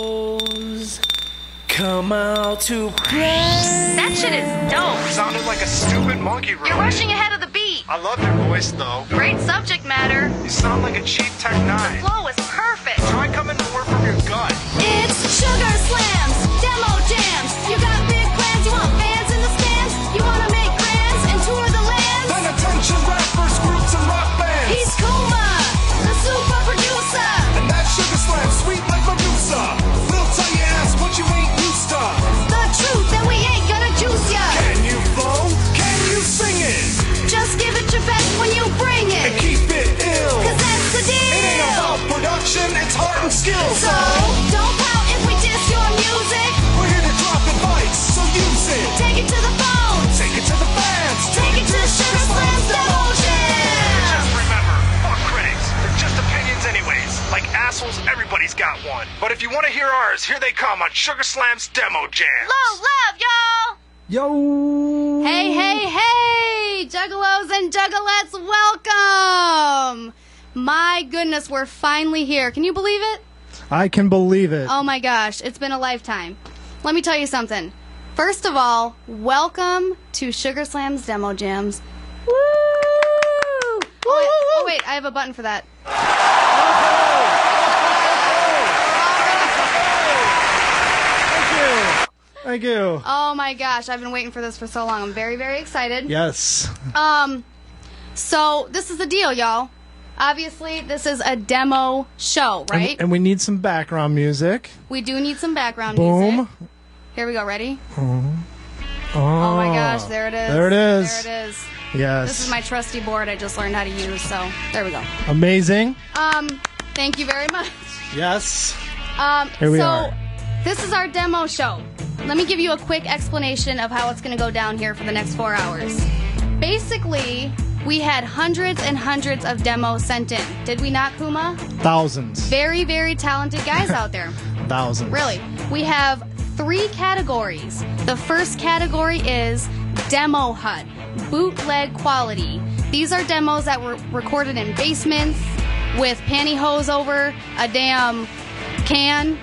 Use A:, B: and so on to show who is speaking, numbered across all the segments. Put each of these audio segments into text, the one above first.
A: Juggalos, come out to play.
B: That shit is dope.
C: Sounded like a stupid monkey room.
B: You're rushing ahead of the beat.
C: I love your voice, though.
B: Great subject matter.
C: You sound like a cheap Tech 9.
B: Flow is perfect.
C: Try coming more from your gut.
B: It's Sugar Slams, Demo Jams. You got big plans, you want fans in the stands. You want to make grands and tour the lands.
C: Then attention rappers, groups, and rock bands.
B: He's Kuma, the super producer.
C: And that Sugar Slam, sweet like Medusa. They'll tell your ass what you ain't used to.
B: The truth that we ain't gonna juice ya.
C: Can you flow? Can you sing it?
B: Just give it your best when you bring
C: And
B: it.
C: keep it ill.
B: Cause that's the
C: It ain't
B: deal.
C: about production, it's heart and skill.
B: So, don't pout if we diss your music.
C: We're here to drop advice, so use it.
B: Take it to the phone.
C: Take it to the fans.
B: Take it to Sugar Slam's Demo Jam.
C: Just remember, fuck critics. They're just opinions anyways. Like assholes, everybody's got one. But if you want to hear ours, here they come on Sugar Slam's Demo Jam.
B: Love, y'all.
D: Yo!
B: Hey, hey, hey, Juggalos and Juggalettes, welcome. My goodness, we're finally here. Can you believe it?
D: I can believe it.
B: Oh my gosh, it's been a lifetime. Let me tell you something. First of all, welcome to Sugar Slam's Demo Jams. Woo! Oh, wait, I have a button for that.
D: Thank you.
B: Oh my gosh, I've been waiting for this for so long. I'm very, very excited.
D: Yes.
B: So this is the deal, y'all. Obviously, this is a demo show, right?
D: And we need some background music.
B: We do need some background
D: Boom.
B: music. Here we go. Ready?
D: Oh
B: Oh my gosh, there it is.
D: There it is.
B: There it is.
D: Yes.
B: This is my trusty board I just learned how to use, so there we go.
D: Amazing.
B: Thank you very much.
D: Yes.
B: Here
D: we are.
B: This is our demo show. Let me give you a quick explanation of how it's going to go down here for the next 4 hours. Basically, we had hundreds and hundreds of demos sent in. Did we not, Kuma?
D: Thousands.
B: Very, very talented guys out there.
D: Thousands.
B: Really. We have 3 categories. The first category is Demo Hut, bootleg quality. These are demos that were recorded in basements with pantyhose over a damn can,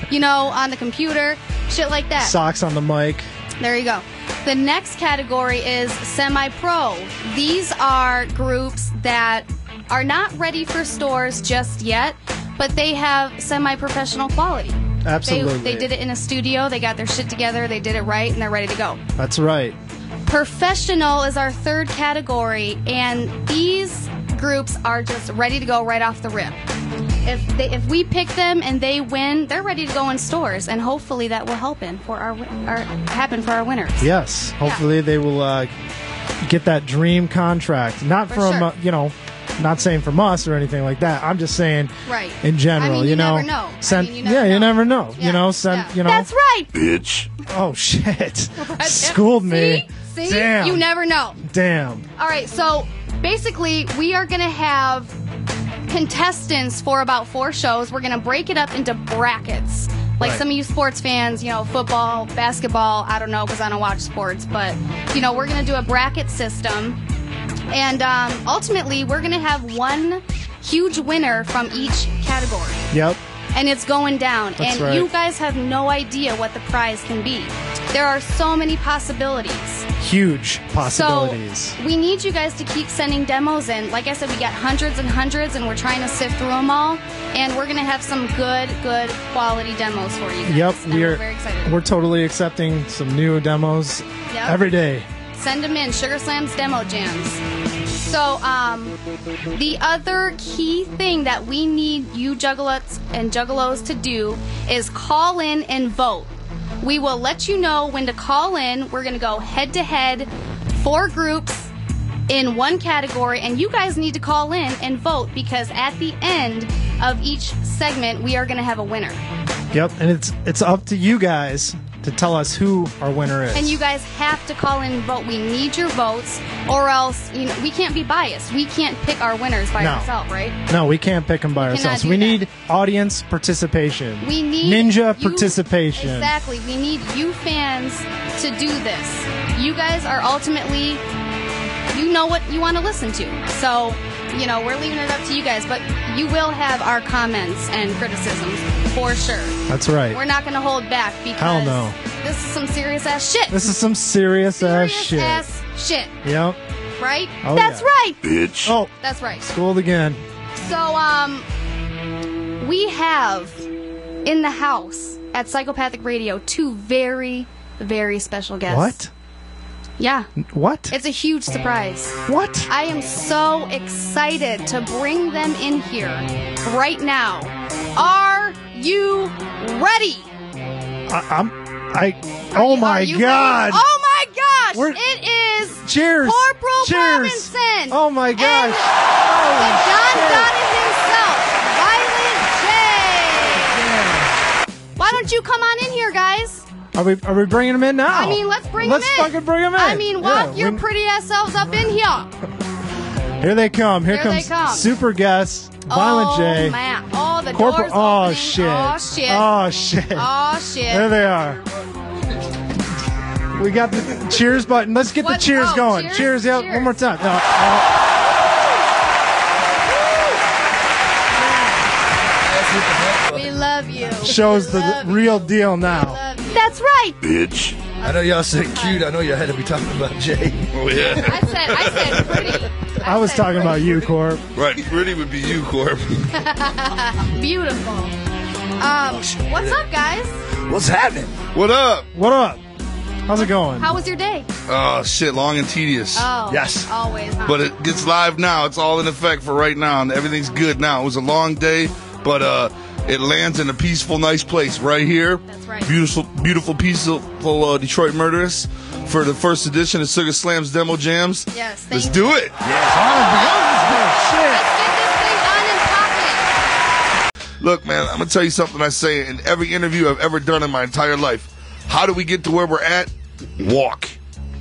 B: you know, on the computer, shit like that.
D: Socks on the mic.
B: There you go. The next category is semi-pro. These are groups that are not ready for stores just yet, but they have semi-professional quality.
D: Absolutely.
B: They did it in a studio, they got their shit together, they did it right, and they're ready to go.
D: That's right.
B: Professional is our third category, and these groups are just ready to go right off the rip. If we pick them and they win, they're ready to go in stores, and hopefully that will happen for our winners.
D: Yes. Hopefully they will get that dream contract. Not
B: For
D: from,
B: sure.
D: not saying from us or anything like that. I'm just saying
B: Right.
D: in general,
B: I mean, you never know.
D: You never know.
B: Yeah. That's right.
D: Bitch. Oh, shit. Schooled me.
B: See?
D: Damn.
B: You never know.
D: Damn.
B: All right, so basically we are going to have contestants for about 4 shows. We're going to break it up into brackets. Like
D: Right.
B: some of you sports fans, football, basketball, I don't know because I don't watch sports, but, we're going to do a bracket system. And ultimately, we're going to have one huge winner from each category.
D: Yep.
B: And it's going down.
D: That's
B: and
D: right.
B: you guys have no idea what the prize can be. There are so many possibilities.
D: Huge possibilities.
B: So we need you guys to keep sending demos in. Like I said, we got hundreds and hundreds, and we're trying to sift through them all. And we're going to have some good quality demos for you guys.
D: Yep,
B: And we're very excited.
D: we're totally accepting some new demos
B: Yep.
D: every day.
B: Send them in. Sugar Slam's Demo Jams. So, the other key thing that we need you juggalettes and juggalos to do is call in and vote. We will let you know when to call in. We're going to go head-to-head, 4 groups in one category, and you guys need to call in and vote because at the end of each segment, we are going to have a winner.
D: Yep, and it's up to you guys to tell us who our winner is.
B: And you guys have to call in and vote. We need your votes, or else we can't be biased. We can't pick our winners by ourselves, right?
D: No, we can't pick them by
B: We cannot
D: ourselves.
B: do
D: We
B: that.
D: need audience participation.
B: We need
D: ninja
B: you-
D: participation.
B: Exactly. We need you fans to do this. You guys are ultimately, you know what you want to listen to. So you know, we're leaving it up to you guys, but you will have our comments and criticisms for sure.
D: That's right.
B: We're not going to hold back because
D: Hell no.
B: This is some serious ass shit.
D: This is some serious ass shit.
B: Ass shit.
D: Yep.
B: Right?
D: Oh,
B: That's
D: yeah.
B: right.
E: Bitch.
D: Oh,
B: That's right.
D: schooled again.
B: So, we have in the house at Psychopathic Radio 2 very, very special guests.
D: What?
B: Yeah.
D: What?
B: It's a huge surprise.
D: What?
B: I am so excited to bring them in here right now. Are you ready?
D: Oh my God.
B: Oh my gosh!
D: We're-
B: It is
D: Cheers.
B: Corporal
D: Cheers.
B: Robinson.
D: Oh my gosh.
B: And
D: Holy
B: the John
D: shit.
B: Donnie himself, Violent J. Why don't you come on in here, guys?
D: Are we bringing him in now?
B: I mean, let's bring them in.
D: Let's fucking bring him in.
B: I mean, walk
D: Yeah,
B: your pretty ass selves up in here.
D: Here they come. Here
B: Here they
D: comes
B: come.
D: super guest, Violent J.
B: Oh, man. Oh, the
D: Corporal.
B: door's
D: Oh
B: opening.
D: shit.
B: Oh, shit.
D: Oh shit.
B: Oh, shit.
D: There they are. We got the cheers button. Let's get
B: What?
D: the cheers
B: Oh,
D: going.
B: cheers?
D: Yeah,
B: Cheers.
D: one more time. No,
B: We love you.
D: shows
B: We
D: the
B: love you.
D: real deal
B: We
D: now.
B: love you. That's right.
E: Bitch.
F: I know y'all said cute. I know you had to be talking about Jay.
E: Oh, yeah.
B: I said pretty.
D: I was
B: said
D: talking
B: pretty.
D: about you, Corp.
E: Right. Pretty would be you, Corp.
B: Beautiful. What's up, guys?
F: What's happening?
E: What up?
D: What up? How's it going?
B: How was your day?
E: Oh, shit. Long and tedious.
B: Oh,
F: Yes.
B: always. Huh?
E: But it gets live now. It's all in effect for right now, and everything's good now. It was a long day, but it lands in a peaceful, nice place right here.
B: That's right.
E: Beautiful, peaceful Detroit Murderous for the first edition of Sugar Slam's Demo Jams.
B: Yes,
E: Let's
B: thank
E: do it.
B: Let's get this thing on and popping.
E: Look, man, I'm going to tell you something I say in every interview I've ever done in my entire life. How do we get to where we're at? Walk.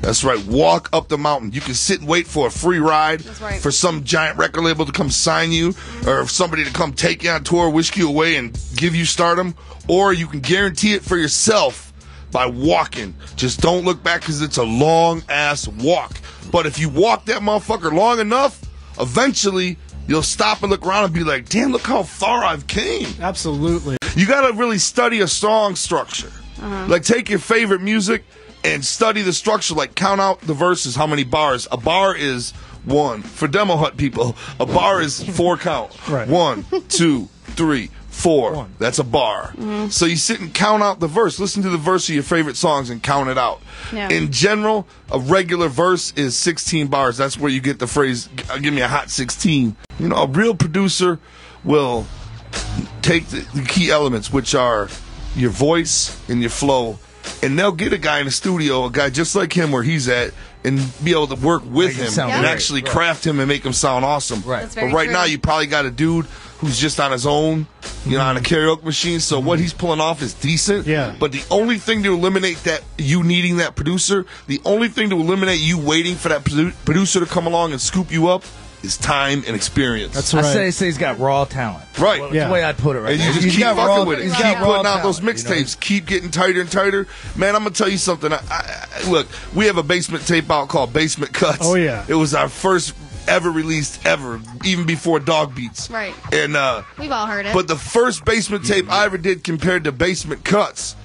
E: That's right. Walk up the mountain. You can sit and wait for a free ride.
B: That's right.
E: For some giant record label to come sign you, or somebody to come take you on tour, whisk you away, and give you stardom. Or you can guarantee it for yourself by walking. Just don't look back, because it's a long-ass walk. But if you walk that motherfucker long enough, eventually you'll stop and look around and be like, damn, look how far I've came.
D: Absolutely.
E: You got to really study a song structure. Like, take your favorite music and study the structure. Like, count out the verses, how many bars. A bar is one. For Demo Hut people, a bar is 4 count.
D: Right.
E: 1, 2, 3, 4.
D: One.
E: That's a bar. So you sit and count out the verse. Listen to the verse of your favorite songs and count it out.
B: Yeah.
E: In general, a regular verse is 16 bars. That's where you get the phrase, give me a hot 16. You know, a real producer will take the key elements, which are your voice and your flow, and they'll get a guy in the studio, a guy just like him where he's at, and be able to work with
F: Make it
E: him
F: sound
E: and
F: great.
E: actually craft him and make him sound awesome.
F: Right.
B: That's
E: But
B: very
E: right
B: true.
E: now, you probably got a dude who's just on his own, you know, on a karaoke machine. So what he's pulling off is decent.
D: Yeah.
E: But the only thing to eliminate that, you needing that producer, the only thing to eliminate you waiting for that producer to come along and scoop you up is time and experience.
D: That's right.
F: I say he's got raw talent.
E: Right.
F: That's
D: Yeah.
F: the way I'd put it right
E: And you
F: now.
E: just
F: He's
E: keep
F: got
E: fucking
F: raw-
E: with it.
F: he's
E: Keep
F: got raw
E: putting out those
F: talent, you know?
E: mixtapes. Keep getting tighter and tighter. Man, I'm going to tell you something. Look, we have a basement tape out called Basement Cuts.
D: Oh, yeah.
E: It was our first ever released ever, even before Dog Beats.
B: Right.
E: And,
B: We've all heard it.
E: but the first basement tape I ever did compared to Basement Cuts,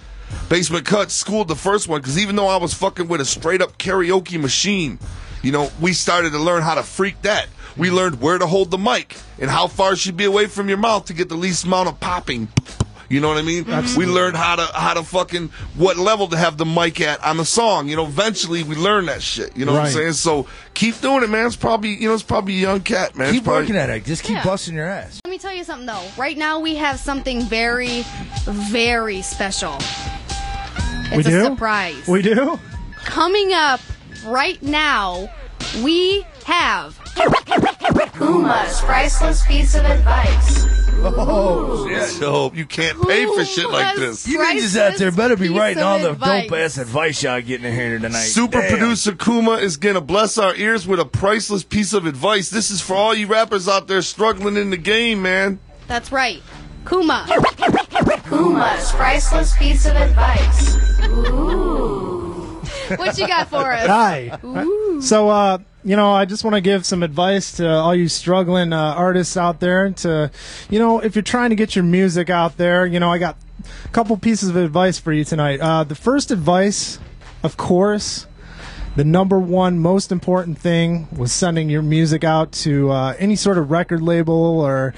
E: Basement Cuts schooled the first one, because even though I was fucking with a straight up karaoke machine, you know, we started to learn how to freak that. We learned where to hold the mic and how far it should be away from your mouth to get the least amount of popping. You know what I mean? We learned how to fucking what level to have the mic at on the song. You know, eventually we learned that shit. You know what I'm
D: Right.
E: saying? So keep doing it, man. It's probably a young cat, man.
F: Keep
E: It's probably,
F: working at it. Just keep
B: Yeah.
F: busting your ass.
B: Let me tell you something, though. Right now, we have something very, very special. It's
D: We do?
B: a surprise.
D: We do?
B: Coming up right now, we have Puma's priceless piece of advice.
F: Oh, shit.
E: So you can't pay for shit like this.
F: You ninjas out there better be
B: Priceless
F: writing all the
B: piece of advice.
F: dope-ass advice y'all getting in here tonight.
E: Super
F: Damn.
E: producer Kuma is going to bless our ears with a priceless piece of advice. This is for all you rappers out there struggling in the game, man.
B: That's right. Kuma. Puma's priceless piece of advice. Ooh. What you got for us?
D: Hi. So, I just want to give some advice to all you struggling artists out there. To, if you're trying to get your music out there, I got a couple pieces of advice for you tonight. The first advice, of course, the number one most important thing was sending your music out to any sort of record label or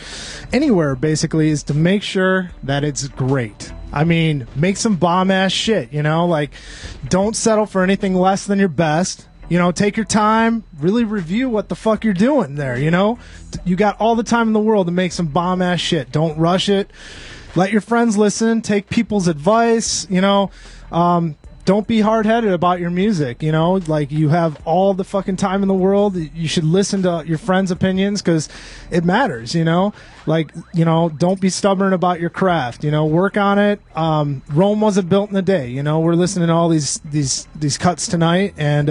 D: anywhere, basically, is to make sure that it's great. I mean, make some bomb-ass shit, like, don't settle for anything less than your best. Take your time, really review what the fuck you're doing there, You got all the time in the world to make some bomb-ass shit. Don't rush it. Let your friends listen. Take people's advice, Don't be hard-headed about your music, Like, you have all the fucking time in the world. You should listen to your friends' opinions because it matters, Like, don't be stubborn about your craft, Work on it. Rome wasn't built in a day, We're listening to all these cuts tonight, and,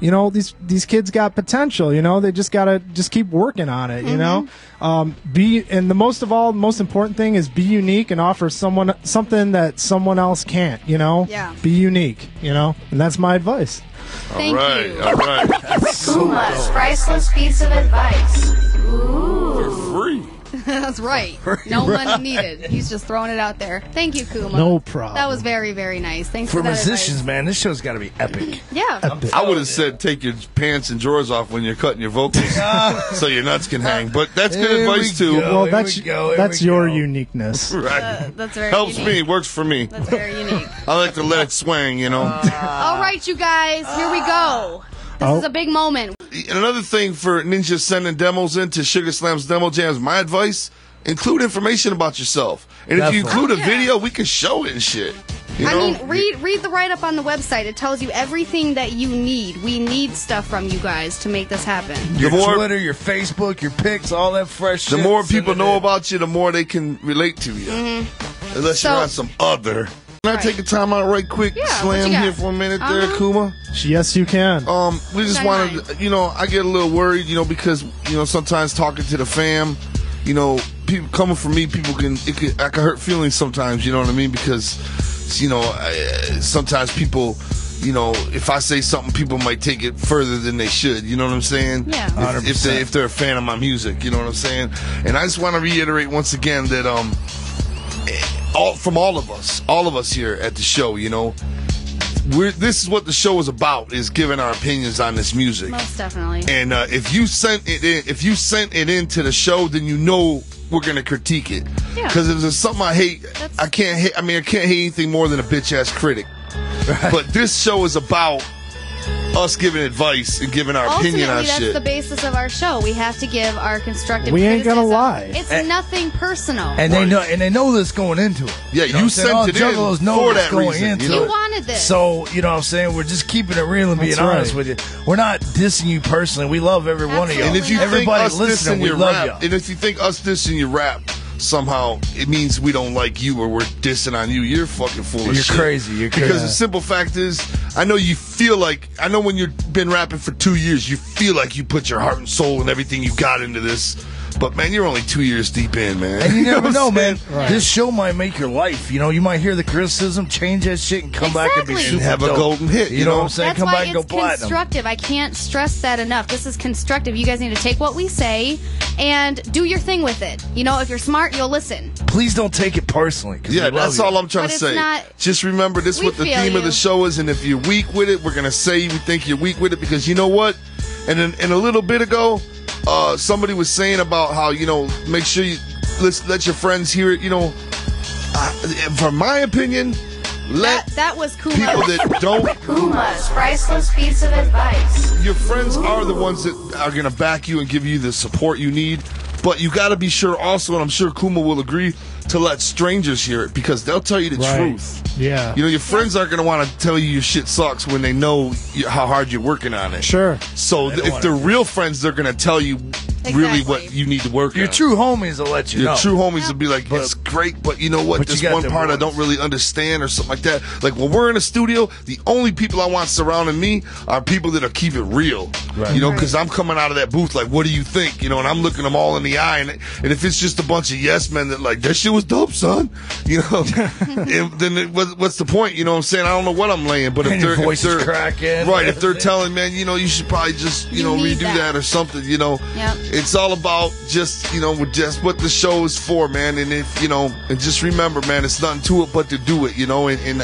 D: these kids got potential, They just gotta keep working on it, And the most important thing is be unique and offer something that someone else can't,
B: Yeah.
D: Be unique, and that's my advice.
B: Thank you.
E: All right.
G: Kuma's priceless piece of advice.
E: For free.
B: That's right. No money needed. He's just throwing it out there. Thank you, Kuma.
D: No problem.
B: That was very, very nice. Thanks
F: For
B: for that
F: musicians,
B: advice.
F: man, this show's got to be epic.
B: Yeah.
E: I would have said take your pants and drawers off when you're cutting your vocals so your nuts can hang. But that's good
F: Here
E: advice,
F: we
E: too.
F: go.
D: Well,
F: Here
D: that's
F: we
D: your
F: go.
D: uniqueness.
E: Right.
B: That's very
E: Helps
B: unique.
E: me. Works for me.
B: That's very unique.
E: I like to let it swing,
B: All right, you guys. Here we go. This is a big moment.
E: And another thing for ninjas sending demos into Sugar Slam's Demo Jams, my advice, include information about yourself. And if you include a video, we can show it and shit.
B: I mean, read the write-up on the website. It tells you everything that you need. We need stuff from you guys to make this happen.
F: Your
E: more-
F: Twitter, your Facebook, your pics, all that fresh shit.
E: The more
F: Send
E: people
F: it
E: know
F: in.
E: about you, the more they can relate to you. Unless
B: So-
E: you're on some other. Can I
B: Right.
E: take a time out right quick?
B: Yeah, what
E: Slam
B: you got?
E: here for a minute there, Kuma.
D: Yes, you can.
E: We just
B: Shine
E: wanted, I get a little worried, because, sometimes talking to the fam, people coming from me, I can hurt feelings sometimes, you know what I mean? Because, sometimes people, if I say something, people might take it further than they should, you know what I'm saying?
B: Yeah.
E: If they're a fan of my music, you know what I'm saying? And I just want to reiterate once again that, from all of us here at the show, this is what the show is about, is giving our opinions on this music.
B: Most definitely.
E: And if you sent it into the show, then we're gonna critique it.
B: Yeah.
E: Because if there's something I hate, I can't hate anything more than a bitch ass critic. But this show is about us giving advice and giving our opinion on
B: Ultimately, that's
E: shit.
B: the basis of our show. We have to give our constructive
D: We ain't gonna
B: criticism.
D: lie.
B: It's nothing personal.
F: And they know this going into it.
E: Yeah,
F: You know what I'm
E: you
F: saying?
E: sent
F: All
E: it in
F: juggalos know
E: for
F: this
E: that
F: going
E: reason,
F: into
E: you
B: You
F: it.
B: wanted this.
F: So, you know what I'm saying? We're just keeping it real and being
D: That's
F: honest
D: right.
F: with you. We're not dissing you personally. We love every one of you.
E: And if you
F: Everybody
E: think us
F: listening,
E: dissing
F: we
E: your
F: love
E: rap,
F: you.
E: and if you think us dissing your rap somehow it means we don't like you or we're dissing on you, you're fucking full of
F: You're
E: shit.
F: crazy. You're crazy.
E: Because the simple fact is, I know when you've been rapping for 2 years, you feel like you put your heart and soul and everything you got into this. But man, you're only 2 years deep in, man.
F: And you never
E: what
F: know,
E: I'm
F: man.
E: saying?
F: This show might make your life. You might hear the criticism, change that shit, and come back and be
B: Exactly.
F: super
E: Have a
F: dope.
E: golden hit,
F: You know what I'm saying?
B: That's
F: Come
B: why
F: back and go
B: it's
F: platinum.
B: constructive. I can't stress that enough. This is constructive. You guys need to take what we say and do your thing with it. If you're smart, you'll listen.
F: Please don't take it personally. 'Cause
E: Yeah,
F: we love
E: that's
F: you.
E: all I'm trying
B: But
E: to
B: it's
E: say.
B: not-
E: Just remember, this is
B: We
E: what the
B: feel
E: theme of the
B: you.
E: show is, and if you're weak with it, we're gonna say we think you're weak with it, because you know what? And a little bit ago, somebody was saying about how make sure you let your friends hear it. From my opinion, let
B: That was Kuma.
E: people that don't.
G: Kuma's priceless piece of advice.
E: Your friends are the ones that are gonna back you and give you the support you need. But you got to be sure also, and I'm sure Kuma will agree, to let strangers hear it, because they'll tell you the
D: Right.
E: truth.
D: Yeah.
E: Your friends aren't going to want to tell you your shit sucks when they know how hard you're working on it.
D: Sure.
E: So if they're real friends, they're going to tell you really
B: Exactly.
E: what you need to work
F: Your
E: on.
F: true homies will let you
E: Your
F: know.
E: true homies will be like, it's great, but you know what?
F: But you
E: This
F: got
E: one
F: them
E: part I
F: ones.
E: don't really understand or something like that. Like when we're in a studio, the only people I want surrounding me are people that'll keep it real.
F: Right.
E: You know, because I'm coming out of that booth like, what do you think? You know, and I'm looking them all in the eye, and if it's just a bunch of yes men that like, that shit was dope, son. You know, then what's the point? You know what I'm saying? I don't know what I'm laying, but
F: And
E: if
F: your
E: they're,
F: voice is cracking.
E: right, if they're telling, man, you know, you should probably just, you know,
B: need
E: redo that or something, you know.
B: Yep.
E: It's all about just, you know, just what the show is for, man. And if, you know, and just remember, man, it's nothing to it but to do it, you know. And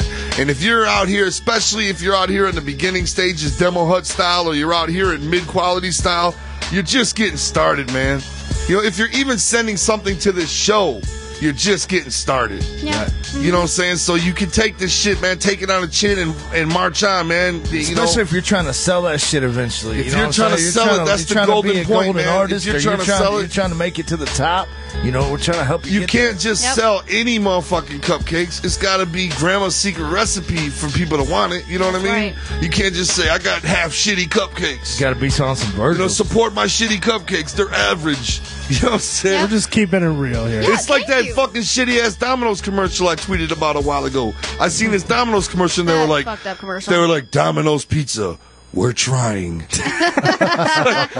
E: if you're out here, especially if you're out here in the beginning stages, demo hut style, or you're out here in mid-quality style, you're just getting started, man. You know, if you're even sending something to this show, you're just getting started.
B: Yeah.
E: You know what I'm saying? So you can take this shit, man, take it on the chin and march on, man. You
F: Especially
E: know,
F: if you're trying to sell that shit eventually.
E: If
F: you know
E: you're
F: what
E: trying
F: I'm
E: to
F: saying?
E: sell it, that's the golden
F: be a
E: point,
F: golden
E: man.
F: artist,
E: If you're
F: or
E: trying to sell it-
F: you're trying to make it to the top. You know, we're trying to help you.
E: you
F: get
E: can't just
B: Yep.
E: sell any motherfucking cupcakes. It's got to be grandma's secret recipe for people to want it. You know what I mean?
B: Right.
E: You can't just say, I got half shitty cupcakes.
F: Got to be on some
E: You know,
F: Virgils.
E: support my shitty cupcakes. They're average. You know what I'm saying?
D: We're just keeping it real here.
B: Yeah.
E: It's like
B: thank
E: that
B: you.
E: fucking shitty ass Domino's commercial I tweeted about a while ago. I seen this Domino's commercial and they were
B: That
E: like,
B: fucked up commercial.
E: they were like, Domino's Pizza, we're trying. I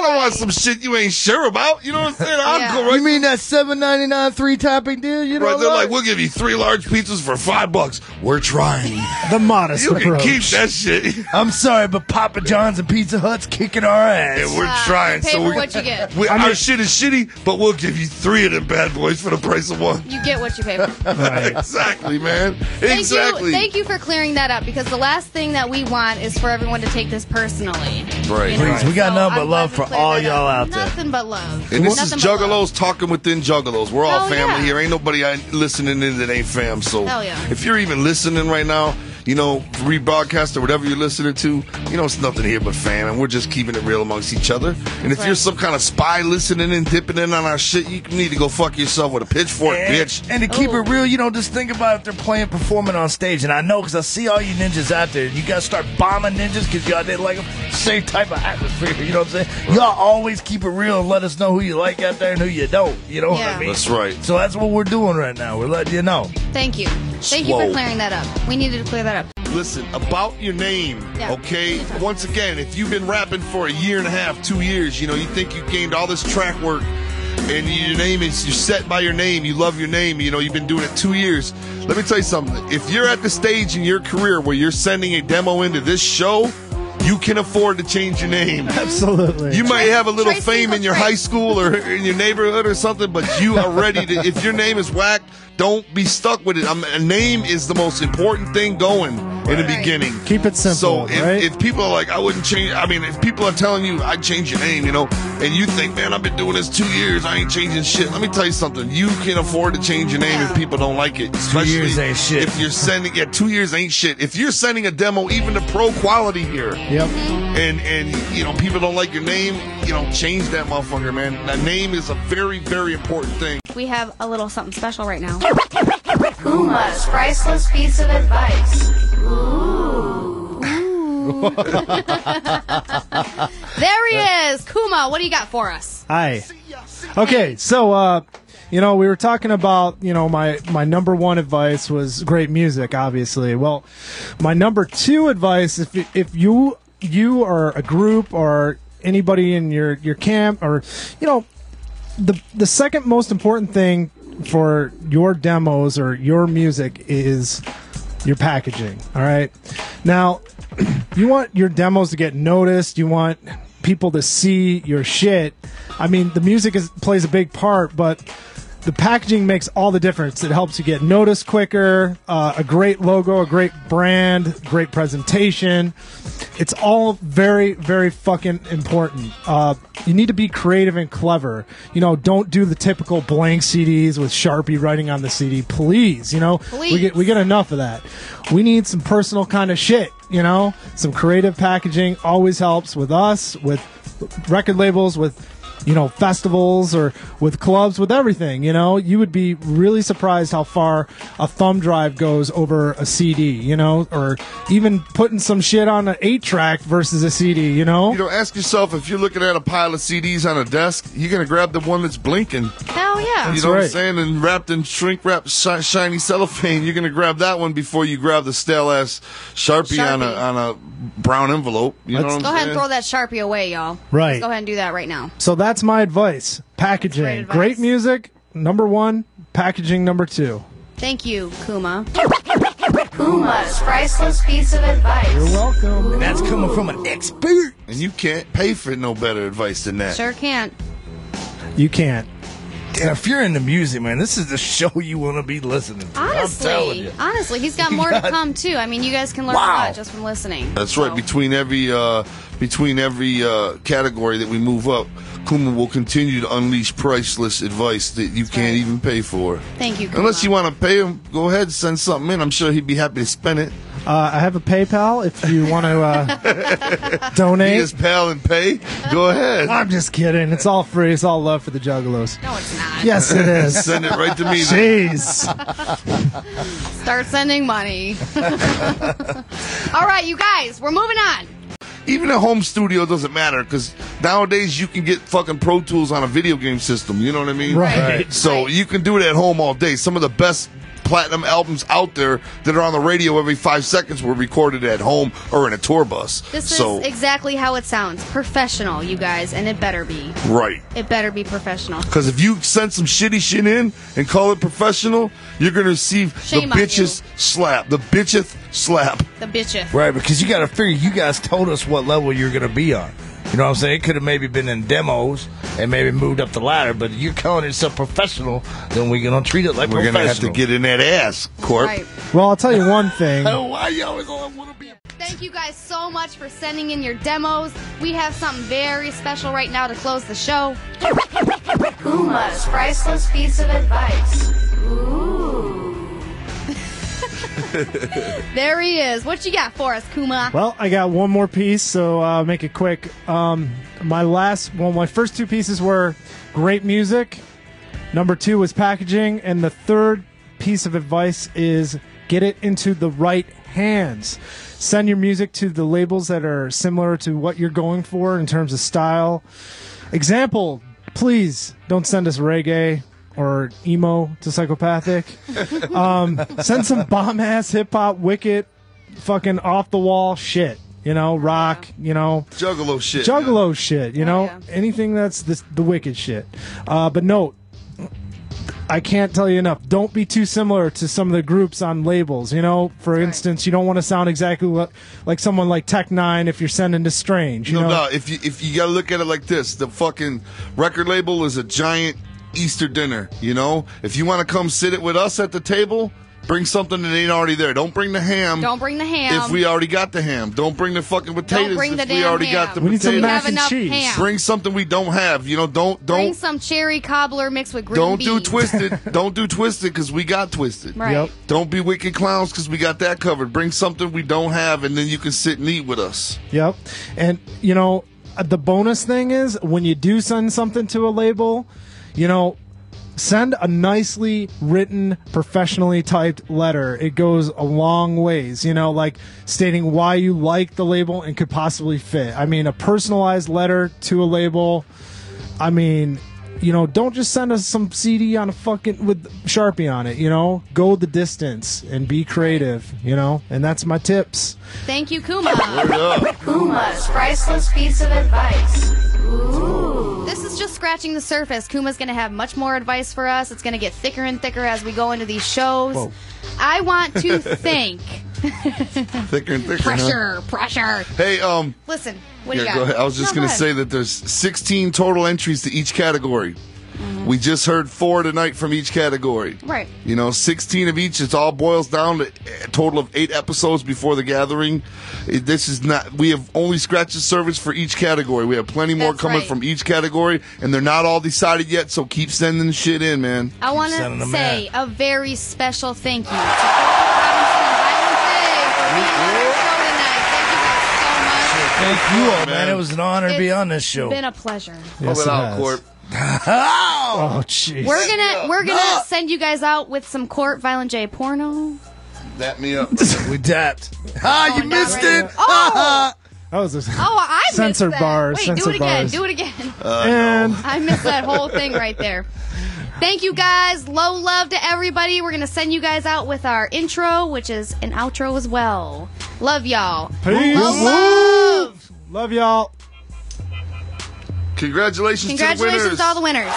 E: don't want some shit you ain't sure about. You know what I'm saying? I'll
B: Yeah.
E: go right.
F: You mean that $7.99 3-topping deal? You know,
E: Right, they're
F: what?
E: like, we'll give you 3 large pizzas for $5. We're trying.
D: The modest
E: You can
D: approach.
E: keep that shit.
F: I'm sorry, but Papa John's and Pizza Hut's kicking our ass.
E: And we're trying.
B: Pay
E: So
B: for
E: we,
B: what you get.
E: our shit is shitty, but we'll give you 3 of them bad boys for the price of 1.
B: You get what you pay for.
E: Exactly, man. Exactly.
B: Thank you for clearing that up, because the last thing that we want is for everyone to take this personally.
E: Right.
B: You know?
F: Please, we got nothing but
B: I'm
F: love
B: glad we
F: for
B: cleared
F: all
B: that
F: y'all
B: up.
F: out there.
B: Nothing but love.
E: And this
B: Nothing
E: is
B: but love.
E: Juggalos talking within Juggalos. We're all
B: Hell
E: family
B: yeah.
E: here. Ain't nobody listening in that ain't fam. So
B: Hell yeah.
E: if you're even listening right now, you know, rebroadcast or whatever you're listening to, you know, it's nothing here but fam, and we're just keeping it real amongst each other. And if
B: Right.
E: you're some kind of spy listening and dipping in on our shit, you need to go fuck yourself with a pitchfork, bitch.
F: And to keep
B: Oh.
F: it real, you know, just think about if they're playing, performing on stage. And I know because I see all you ninjas out there. You got to start bombing ninjas because y'all didn't like them. Same type of atmosphere, you know what I'm saying? Y'all always keep it real and let us know who you like out there and who you don't. You know what
B: Yeah.
F: I mean?
E: That's right.
F: So that's what we're doing right now. We're letting you know.
B: Thank you. Thank you
E: Swole.
B: for clearing that up. We needed to clear that up.
E: Listen, about your name,
B: Yeah.
E: okay? Once again, if you've been rapping for a year and a half, 2 years, you know, you think you gained all this track work, and your name is, you're set by your name, you love your name, you know, you've been doing it 2 years. Let me tell you something. If you're at the stage in your career where you're sending a demo into this show, you can afford to change your name.
D: Absolutely.
E: You might have a little
B: Tracy
E: fame in your
B: Tracy.
E: high school or in your neighborhood or something, but you are ready to, if your name is whacked, don't be stuck with it. A name is the most important thing going in the
B: Right.
E: beginning.
D: Keep it
E: So
D: simple, right?
E: if people are like, I wouldn't change, I mean, if people are telling you, I'd change your name, you know, and you think, man, I've been doing this 2 years, I ain't changing shit. Let me tell you something. You can afford to change your name if people don't like it.
F: 2 years ain't shit.
E: If you're sending, 2 years ain't shit. If you're sending a demo, even to pro quality here,
D: Yep.
E: and you know, people don't like your name, you know, change that motherfucker, man. That name is a very, very important thing.
B: We have a little something special right now.
G: Puma's priceless piece of advice.
B: There he is. Kuma, what do you got for us?
D: Hi. Okay, so you know, we were talking about, you know, my number one advice was great music, obviously. Well, my number 2 advice, if you are a group or anybody in your camp, or, you know, the second most important thing for your demos or your music is your packaging. All right. Now, you want your demos to get noticed. You want people to see your shit. I mean, the music plays a big part, but the packaging makes all the difference. It helps you get noticed quicker, a great logo, a great brand, great presentation. It's all very, very fucking important. You need to be creative and clever. You know, don't do the typical blank CDs with Sharpie writing on the CD. Please, you know,
B: Please.
D: we get enough of that. We need some personal kind of shit, you know? Some creative packaging always helps with us, with record labels, with, you know, festivals or with clubs, with everything, you know? You would be really surprised how far a thumb drive goes over a CD, you know? Or even putting some shit on an 8-track versus a CD, you know?
E: You know, ask yourself, if you're looking at a pile of CDs on a desk, you're going to grab the one that's blinking.
B: Hell Hell yeah.
E: You know what I'm
D: right.
E: saying? And wrapped in shrink wrap, shiny cellophane. You're gonna grab that one before you grab the stale ass Sharpie. on a brown envelope. You know what I'm
B: Go ahead
E: saying?
B: and throw that Sharpie away, y'all.
D: Right.
B: Let's go ahead and do that right now.
D: So that's my advice. Packaging.
B: Great advice.
D: Great music, number 1. Packaging, number 2.
B: Thank you, Kuma.
G: Kuma's priceless piece of advice.
D: You're welcome.
F: And that's coming from an expert.
E: And you can't pay for no better advice than that.
B: Sure can't.
D: You can't.
F: And if you're into music, man, this is the show you want to be listening to. I'm telling you.
B: Honestly, he's got more to come too. I mean, you guys can learn a lot just from listening.
E: That's
B: So.
E: right. Between every category that we move up, Kuma will continue to unleash priceless advice that you can't even pay for.
B: Thank you, Kuma.
E: Unless you want to pay him, go ahead and send something in. I'm sure he'd be happy to spend it.
D: I have a PayPal if you want to
E: Be
D: donate.
E: his pal and pay. Go ahead.
D: I'm just kidding. It's all free. It's all love for the Juggalos.
B: No, it's not.
D: Yes, it is.
E: Send it right to me. then.
D: Jeez.
B: Start sending money. All right, you guys, we're moving on.
E: Even a home studio doesn't matter because nowadays you can get fucking Pro Tools on a video game system. You know what I mean?
D: Right.
E: So
B: Right.
E: you can do it at home all day. Some of the best platinum albums out there that are on the radio every 5 seconds were recorded at home or in a tour bus.
B: This
E: so,
B: is exactly how it sounds. Professional, you guys, and it better be.
E: right.
B: It better be professional.
E: Because if you send some shitty shit in and call it professional, you're going to receive
B: Shame
E: the
B: on
E: bitchest slap. The bitcheth slap.
B: The bitcheth.
F: Right, because you got to figure, you guys told us what level you're going to be on. You know what I'm saying? It could have maybe been in demos and maybe moved up the ladder, but you're calling yourself professional, then we're going to treat it like
E: We're going to have to get in that ass, Corp.
B: Right.
D: Well, I'll tell you one thing.
F: Why you always want to be?
B: Thank you guys so much for sending in your demos. We have something very special right now to close the show.
G: Kuma's priceless piece of advice.
B: There he is. What you got for us, Kuma?
D: Well, I got one more piece, so make it quick. My first 2 pieces were great music. Number 2 was packaging, and the third piece of advice is get it into the right hands. Send your music to the labels that are similar to what you're going for in terms of style. Example, please don't send us reggae or emo to Psychopathic. Send some bomb-ass hip-hop, wicked, fucking off-the-wall shit. You know, rock, you know.
E: Juggalo shit.
D: Juggalo shit, you know.
B: yeah.
D: Anything that's the wicked shit. But note, I can't tell you enough. Don't be too similar to some of the groups on labels. You know, for instance, you don't want to sound exactly like someone like Tech Nine if you're sending to Strange. You know?
E: No, if you gotta look at it like this, the fucking record label is a giant Easter dinner. You know, if you want to come sit it with us at the table, bring something that ain't already there. Don't bring the ham.
B: Don't bring the ham.
E: If we already got the ham. Don't bring the fucking potatoes.
B: bring the
E: if we
B: damn
E: already
B: ham.
E: got the
D: We need some
E: potatoes.
B: We
D: mac
B: have
D: and
B: enough
D: cheese.
B: ham.
E: Bring something we don't have. You know,
B: Bring
E: don't
B: some cherry cobbler mixed with green
E: don't
B: beans.
E: do twisted. Don't do twisted because we got twisted.
B: Right.
D: Yep.
E: Don't be wicked clowns because we got that covered. Bring something we don't have, and then you can sit and eat with us.
D: Yep. And, you know, the bonus thing is when you do send something to a label, you know, send a nicely written, professionally typed letter. It goes a long ways, you know, like stating why you like the label and could possibly fit. I mean, a personalized letter to a label. I mean, you know, don't just send us some CD on a fucking with Sharpie on it, you know? Go the distance and be creative, you know? And that's my tips.
B: Thank you, Kuma.
E: Word up.
G: Kuma's priceless piece of advice.
B: This is just scratching the surface. Kuma's going to have much more advice for us. It's going to get thicker and thicker as we go into these shows.
D: Whoa.
B: I want to thank
E: Thicker and thicker. Huh?
B: pressure.
E: Hey,
B: Listen, what do you
E: yeah,
B: got?
E: go ahead. I was just
B: No,
E: going
B: go
E: to
B: ahead.
E: say that there's 16 total entries to each category. We just heard 4 tonight from each category.
B: Right.
E: You know, 16 of each. It all boils down to a total of 8 episodes before the gathering. This is not. We have only scratched the surface for each category. We have plenty more
B: That's
E: coming
B: right.
E: from each category, and they're not all decided yet. So keep sending shit in, man.
B: I want
F: Sending
B: to
F: them
B: say a very special thank you to Robinson and Violent Day for being on our show tonight. Thank you guys so much.
F: Thank you all,
E: man.
F: man. It was an honor to be on this show.
B: It's been a pleasure.
D: Yes,
E: Pull it out,
D: has.
E: Corp.
D: Oh, jeez.
B: We're gonna send you guys out with some Court Violent J porno.
E: That me up.
F: We dapped. Ah, you
B: Going down
F: missed
B: right
F: it.
B: here. Oh!
D: That was a
B: I missed
D: censored
B: that.
D: bar.
B: Wait,
D: censored
B: do it again.
D: bars.
B: Do it again.
D: And
B: I missed that whole thing right there. Thank you guys. Low love to everybody. We're going to send you guys out with our intro, which is an outro as well. Love y'all.
D: Peace.
B: Love.
D: Love y'all.
E: Congratulations to the winners.
B: Congratulations to all the winners.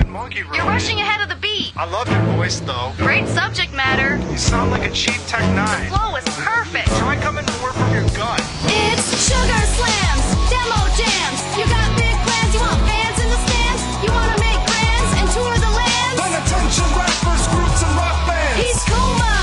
C: Monkey room.
B: You're rushing ahead of the beat.
C: I love your voice, though.
B: Great subject matter.
C: You sound like a cheap Tech 9.
B: Flow is perfect.
C: Try coming to work from your gut.
B: It's Sugar Slams, Demo Jams. You got big plans, you want fans in the stands. You want to make plans and tour the land.
C: Pay attention, rappers, groups, and rock bands.
B: He's Kuma,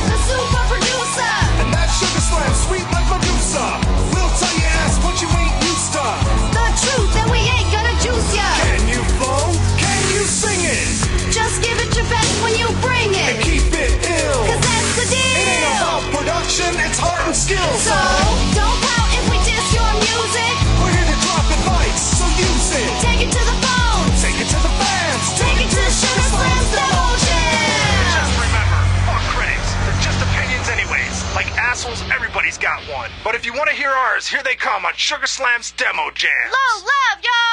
B: the super producer.
C: And that's Sugar Slam, sweet like Medusa. We'll tell your ass what you ain't used to.
B: The truth, and we ain't gonna juice ya.
C: Can you flow? Can you sing it?
B: Just give it your best when you bring
C: And
B: it.
C: keep it ill.
B: Cause that's the
C: It ain't
B: deal.
C: about production, it's heart and skill.
B: So, don't pout if we diss your music.
C: We're here to drop advice, so use it.
B: Take it to the phone.
C: Take it to the fans.
B: Take it to the Sugar Slams Demo Jam.
C: Just remember, fuck critics. They're just opinions anyways. Like assholes, everybody's got one. But if you want to hear ours, here they come on Sugar Slam's Demo Jam.
B: Low love, y'all.